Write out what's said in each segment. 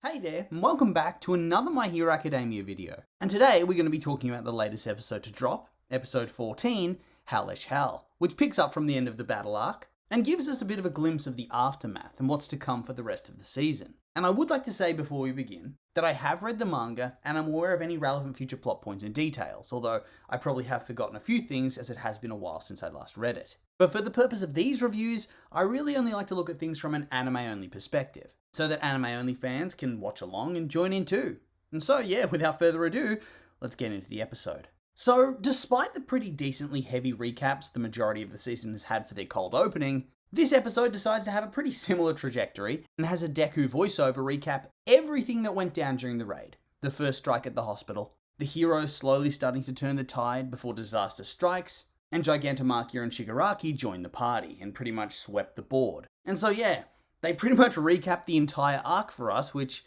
Hey there, and welcome back to another My Hero Academia video. And today we're going to be talking about the latest episode to drop, episode 14, Hellish Hell, which picks up from the end of the battle arc and gives us a bit of a glimpse of the aftermath and what's to come for the rest of the season. And I would like to say before we begin that I have read the manga and I'm aware of any relevant future plot points and details, although I probably have forgotten a few things as it has been a while since I last read it. But for the purpose of these reviews, I really only like to look at things from an anime-only perspective, so that anime-only fans can watch along and join in too. And so yeah, without further ado, let's get into the episode. So, despite the pretty decently heavy recaps the majority of the season has had for their cold opening, this episode decides to have a pretty similar trajectory and has a Deku voiceover recap everything that went down during the raid. The first strike at the hospital, the heroes slowly starting to turn the tide before disaster strikes, and Gigantomachia and Shigaraki joined the party and pretty much swept the board. And so yeah, they pretty much recapped the entire arc for us, which,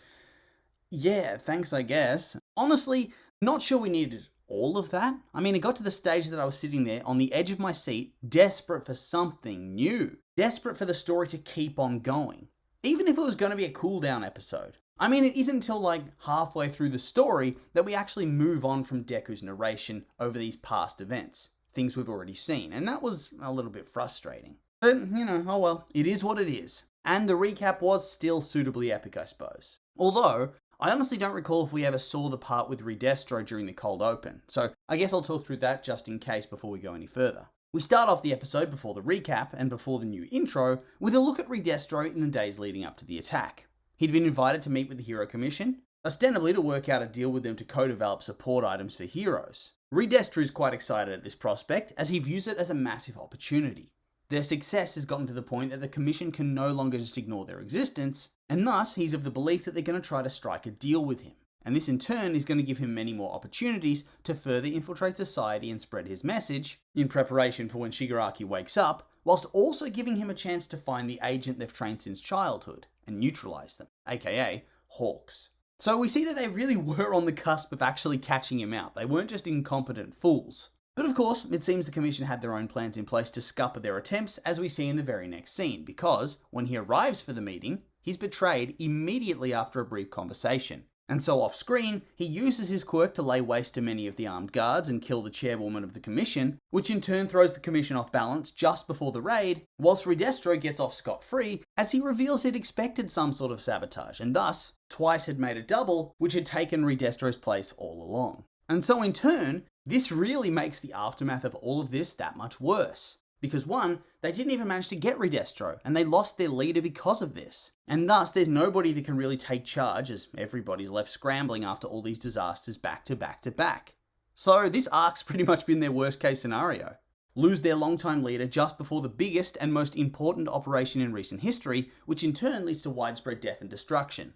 yeah, thanks I guess. Honestly, not sure we needed all of that. I mean, it got to the stage that I was sitting there on the edge of my seat, desperate for something new. Desperate for the story to keep on going. Even if it was going to be a cool down episode. I mean, it isn't until like halfway through the story that we actually move on from Deku's narration over these past events. Things we've already seen, and that was a little bit frustrating. But, you know, oh well, it is what it is. And the recap was still suitably epic, I suppose. Although, I honestly don't recall if we ever saw the part with Redestro during the cold open, so I guess I'll talk through that just in case before we go any further. We start off the episode before the recap and before the new intro with a look at Redestro in the days leading up to the attack. He'd been invited to meet with the Hero Commission, ostensibly to work out a deal with them to co-develop support items for heroes. Redestro is quite excited at this prospect as he views it as a massive opportunity. Their success has gotten to the point that the Commission can no longer just ignore their existence, and thus he's of the belief that they're going to try to strike a deal with him. And this in turn is going to give him many more opportunities to further infiltrate society and spread his message, in preparation for when Shigaraki wakes up, whilst also giving him a chance to find the agent they've trained since childhood, and neutralize them, aka Hawks. So we see that they really were on the cusp of actually catching him out. They weren't just incompetent fools. But of course, it seems the Commission had their own plans in place to scupper their attempts, as we see in the very next scene, because when he arrives for the meeting, he's betrayed immediately after a brief conversation. And so off screen, he uses his quirk to lay waste to many of the armed guards and kill the chairwoman of the Commission, which in turn throws the Commission off balance just before the raid, whilst Redestro gets off scot-free as he reveals he'd expected some sort of sabotage, and thus, twice had made a double, which had taken Redestro's place all along. And so in turn, this really makes the aftermath of all of this that much worse. Because one, they didn't even manage to get Redestro, and they lost their leader because of this. And thus, there's nobody that can really take charge, as everybody's left scrambling after all these disasters back to back to back. So this arc's pretty much been their worst case scenario. Lose their longtime leader just before the biggest and most important operation in recent history, which in turn leads to widespread death and destruction.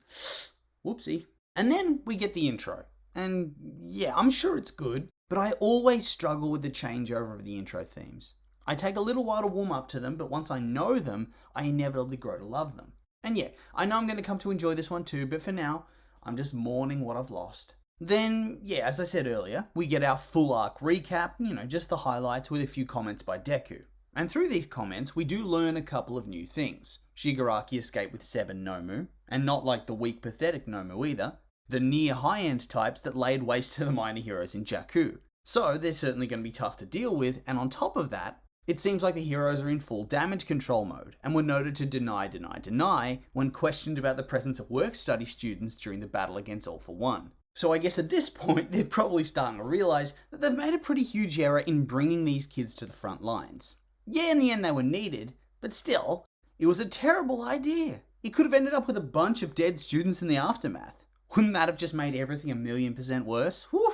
Whoopsie. And then we get the intro. And yeah, I'm sure it's good, but I always struggle with the changeover of the intro themes. I take a little while to warm up to them, but once I know them, I inevitably grow to love them. And yeah, I know I'm going to come to enjoy this one too, but for now, I'm just mourning what I've lost. Then, yeah, as I said earlier, we get our full arc recap, just the highlights with a few comments by Deku. And through these comments, we do learn a couple of new things. Shigaraki escaped with 7 Nomu, and not like the weak, pathetic Nomu either, the near high-end types that laid waste to the minor heroes in Jakku. So they're certainly going to be tough to deal with, and on top of that, it seems like the heroes are in full damage control mode, and were noted to deny when questioned about the presence of work-study students during the battle against All for One. So I guess at this point, they're probably starting to realise that they've made a pretty huge error in bringing these kids to the front lines. Yeah, in the end they were needed, but still, it was a terrible idea. It could have ended up with a bunch of dead students in the aftermath. Wouldn't that have just made everything 1,000,000% worse? Whew.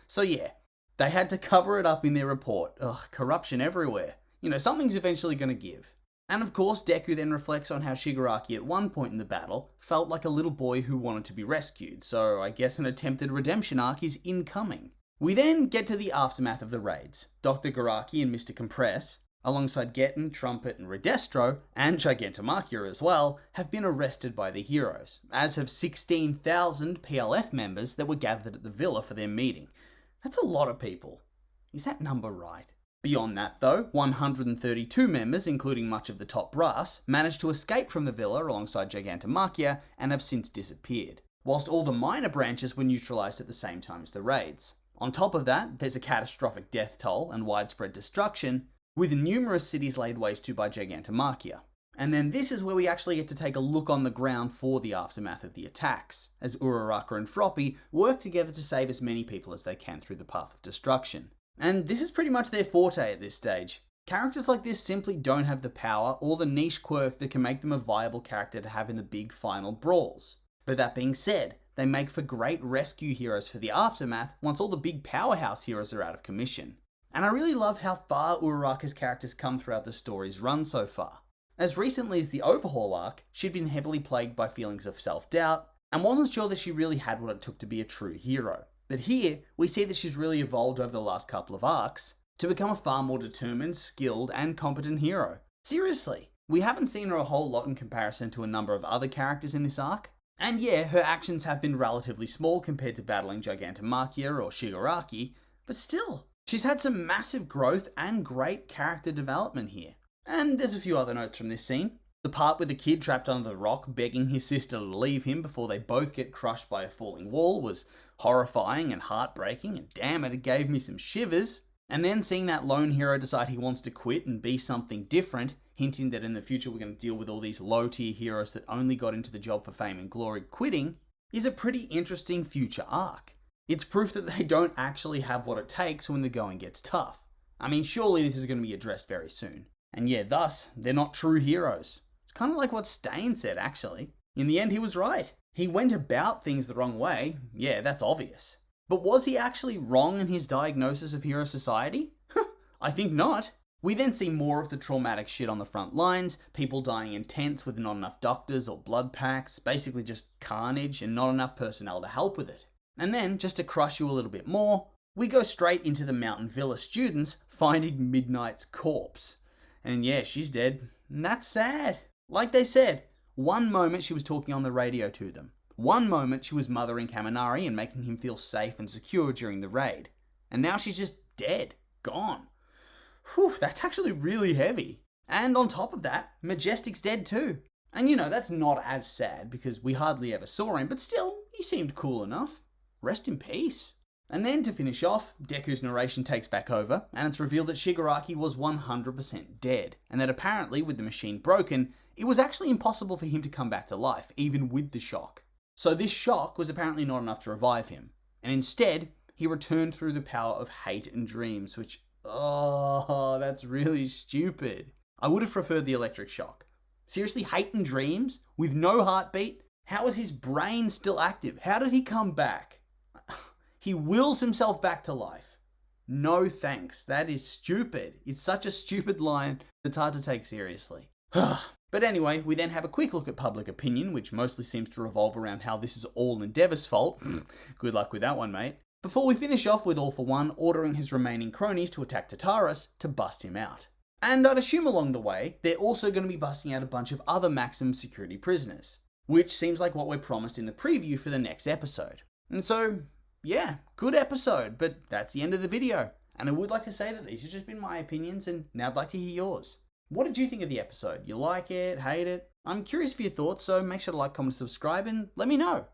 So yeah, they had to cover it up in their report. Ugh, corruption everywhere. Something's eventually going to give. And of course, Deku then reflects on how Shigaraki at one point in the battle felt like a little boy who wanted to be rescued, so I guess an attempted redemption arc is incoming. We then get to the aftermath of the raids. Dr. Garaki and Mr. Compress, alongside Getten, Trumpet and Redestro, and Gigantomachia as well, have been arrested by the heroes, as have 16,000 PLF members that were gathered at the villa for their meeting. That's a lot of people. Is that number right? Beyond that though, 132 members, including much of the top brass, managed to escape from the villa alongside Gigantomachia and have since disappeared, whilst all the minor branches were neutralised at the same time as the raids. On top of that, there's a catastrophic death toll and widespread destruction, with numerous cities laid waste to by Gigantomachia. And then this is where we actually get to take a look on the ground for the aftermath of the attacks, as Uraraka and Froppy work together to save as many people as they can through the path of destruction. And this is pretty much their forte at this stage. Characters like this simply don't have the power or the niche quirk that can make them a viable character to have in the big final brawls. But that being said, they make for great rescue heroes for the aftermath once all the big powerhouse heroes are out of commission. And I really love how far Uraraka's characters come throughout the story's run so far. As recently as the Overhaul arc, she'd been heavily plagued by feelings of self-doubt, and wasn't sure that she really had what it took to be a true hero. But here, we see that she's really evolved over the last couple of arcs to become a far more determined, skilled, and competent hero. Seriously, we haven't seen her a whole lot in comparison to a number of other characters in this arc. And yeah, her actions have been relatively small compared to battling Gigantomachia or Shigaraki, but still, she's had some massive growth and great character development here. And there's a few other notes from this scene. The part with the kid trapped under the rock begging his sister to leave him before they both get crushed by a falling wall was horrifying and heartbreaking, and damn it gave me some shivers. And then seeing that lone hero decide he wants to quit and be something different, hinting that in the future we're going to deal with all these low-tier heroes that only got into the job for fame and glory quitting, is a pretty interesting future arc. It's proof that they don't actually have what it takes when the going gets tough. I mean, surely this is going to be addressed very soon. And yeah, thus, they're not true heroes. It's kind of like what Stain said, actually. In the end, he was right. He went about things the wrong way. Yeah, that's obvious. But was he actually wrong in his diagnosis of hero society? I think not. We then see more of the traumatic shit on the front lines, people dying in tents with not enough doctors or blood packs, basically just carnage and not enough personnel to help with it. And then, just to crush you a little bit more, we go straight into the Mountain Villa students finding Midnight's corpse. And yeah, she's dead. And that's sad. Like they said, one moment she was talking on the radio to them. One moment she was mothering Kaminari and making him feel safe and secure during the raid. And now she's just dead. Gone. Whew, that's actually really heavy. And on top of that, Majestic's dead too. And you know, that's not as sad because we hardly ever saw him, but still, he seemed cool enough. Rest in peace. And then to finish off, Deku's narration takes back over, and it's revealed that Shigaraki was 100% dead, and that apparently, with the machine broken, it was actually impossible for him to come back to life, even with the shock. So this shock was apparently not enough to revive him, and instead, he returned through the power of hate and dreams, which, oh, that's really stupid. I would have preferred the electric shock. Seriously, hate and dreams? With no heartbeat? How is his brain still active? How did he come back? He wills himself back to life. No thanks. That is stupid. It's such a stupid line, it's hard to take seriously. But anyway, we then have a quick look at public opinion, which mostly seems to revolve around how this is all Endeavor's fault. Good luck with that one, mate. Before we finish off with All For One ordering his remaining cronies to attack Tartarus to bust him out. And I'd assume along the way, they're also going to be busting out a bunch of other maximum security prisoners, which seems like what we're promised in the preview for the next episode. And so, yeah, good episode, but that's the end of the video. And I would like to say that these have just been my opinions, and now I'd like to hear yours. What did you think of the episode? You like it? Hate it? I'm curious for your thoughts, so make sure to like, comment, subscribe, and let me know.